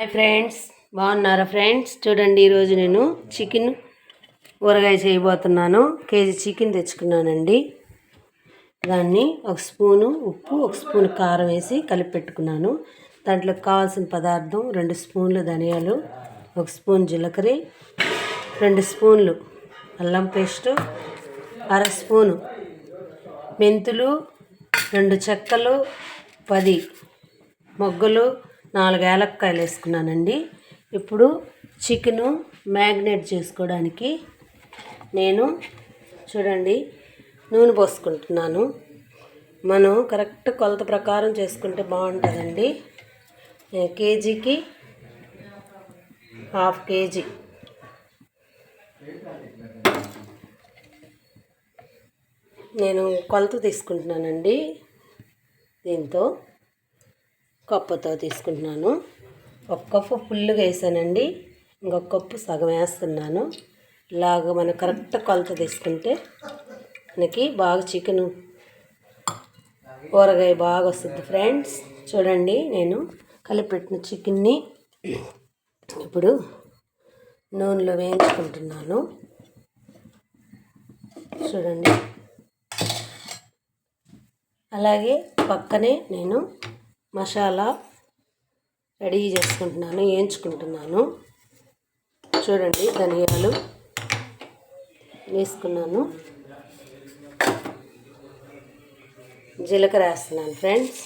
Hi friends, బాగున్నారా friends? చూడండి, ఈరోజు నేను చికెన్ ఊరగాయ చేయబోతున్నాను. కేజీ చికెన్ తెచ్చుకున్నానండి. దాన్ని ఒక స్పూను ఉప్పు, ఒక స్పూన్ కారం వేసి కలిపి పెట్టుకున్నాను. దాంట్లోకి కావాల్సిన పదార్థం 2 స్పూన్లు ధనియాలు, 1 స్పూన్ జీలకర్ర, 2 స్పూన్లు అల్లం పేస్టు, 1/2 స్పూను మెంతులు, 2 చెక్కలు, 10 మొగ్గలు, 4 ఏలక్కాయలు వేసుకున్నానండి. ఇప్పుడు చికెను మ్యాగ్నేట్ చేసుకోవడానికి నేను చూడండి నూనె పోసుకుంటున్నాను. మనం కరెక్ట్ కొలత ప్రకారం చేసుకుంటే బాగుంటుందండి. కేజీకి 1/2 కేజీ నేను కొలత తీసుకుంటున్నానండి. దీంతో కప్పుతో తీసుకుంటున్నాను. 1 కప్పు ఫుల్గా వేసానండి, ఇంకొక కప్పు సగం వేస్తున్నాను. ఇలాగ మనం కరెక్ట్ కొలత తీసుకుంటే మనకి బాగా చికెన్ ఊరగాయ బాగా వస్తుంది ఫ్రెండ్స్. చూడండి, నేను కలిపెట్టిన చికెన్ని ఇప్పుడు నూనెలో వేయించుకుంటున్నాను. చూడండి, అలాగే పక్కనే నేను మసాలా రెడీ చేసుకుంటున్నాను, వేయించుకుంటున్నాను. చూడండి, ధనియాలు వేసుకున్నాను, జీలకర్ర వేస్తున్నాను ఫ్రెండ్స్.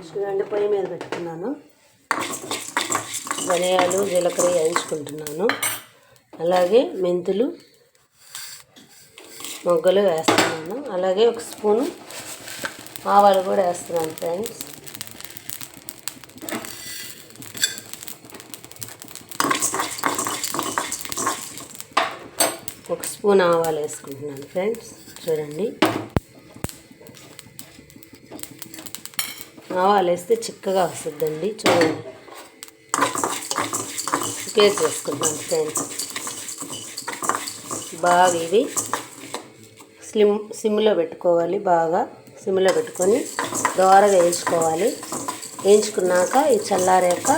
చూడండి, పొయ్యి మీద పెట్టుకున్నాను. ధనియాలు, జీలకర్ర వేయించుకుంటున్నాను. అలాగే మెంతులు, మొగ్గలు వేస్తున్నాను. అలాగే 1 స్పూను ఆవాలు కూడా వేస్తున్నాను ఫ్రెండ్స్. ఒక స్పూన్ ఆవాలు వేసుకుంటున్నాను ఫ్రెండ్స్. చూడండి, ఆవాలు వేస్తే చిక్కగా వస్తుందండి. చూడండి, ప్రిపేర్ చేసుకుంటున్నాను ఫ్రెండ్స్. బాగా ఇవి సిమ్లో పెట్టుకోవాలి. బాగా సిమ్లో పెట్టుకొని దోరగా వేయించుకోవాలి. వేయించుకున్నాక ఈ చల్లారాక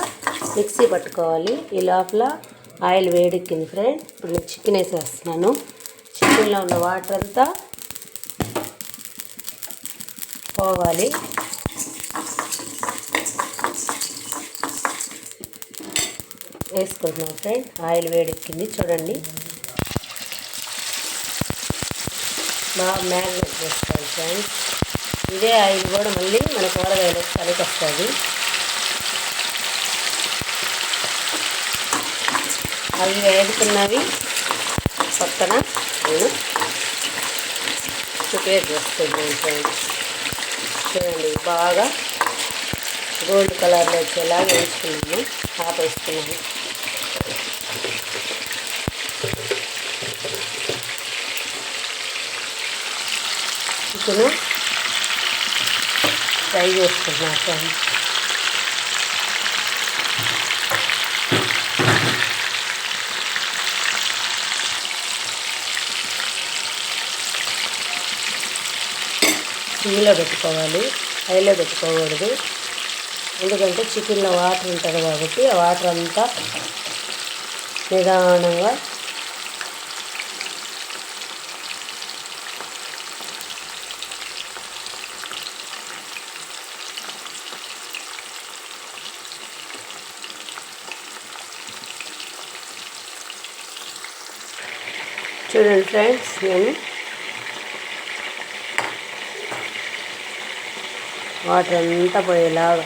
మిక్సీ పట్టుకోవాలి. ఈ లోపల ఆయిల్ వేడెక్కింది ఫ్రెండ్. ఇప్పుడు నేను చికెన్ వేసేస్తున్నాను. చికెన్లో ఉన్న వాటర్ అంతా పోవాలి. వేసుకుంటున్నాను ఫ్రెండ్. ఆయిల్ వేడెక్కింది. చూడండి, బాగా మ్యాగ్నేట్ చేసుకోవాలి ఫ్రెండ్స్. ఇదే ఆయిల్ కూడా మళ్ళీ మన కూరగాయలు కలిపి వస్తుంది. అవి వేడుకున్నవి పక్కన నేను ప్రిపేర్ చేసుకుంటున్నాను ఫ్రెండ్స్. చూడండి, బాగా గోల్డ్ కలర్లో వచ్చేలాగా వేసుకున్నాను. ఆపేసుకున్నాను. చికెను ఫ్రై చేసుకుంటున్నాను ఫ్రెండ్స్. సిమ్లో పెట్టుకోవాలి, హైలో పెట్టుకోకూడదు. ఎందుకంటే చికెన్లో వాటర్ ఉంటుంది కాబట్టి ఆ వాటర్ అంతా నిదానంగా చూడండి ఫ్రెండ్స్, నేను వాటర్ అంతా పోయేలాగా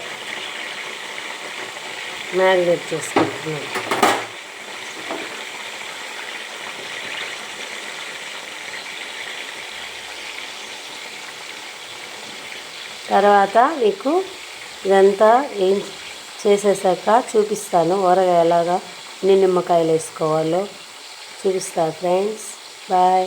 మ్యారినేట్ చేసుకుంటున్నాను. తర్వాత మీకు ఇదంతా ఏం చేసేసాక చూపిస్తాను. ఊరగాయ ఎలాగా ఎన్ని నిమ్మకాయలు వేసుకోవాలో చూపిస్తాను ఫ్రెండ్స్. బాయ్.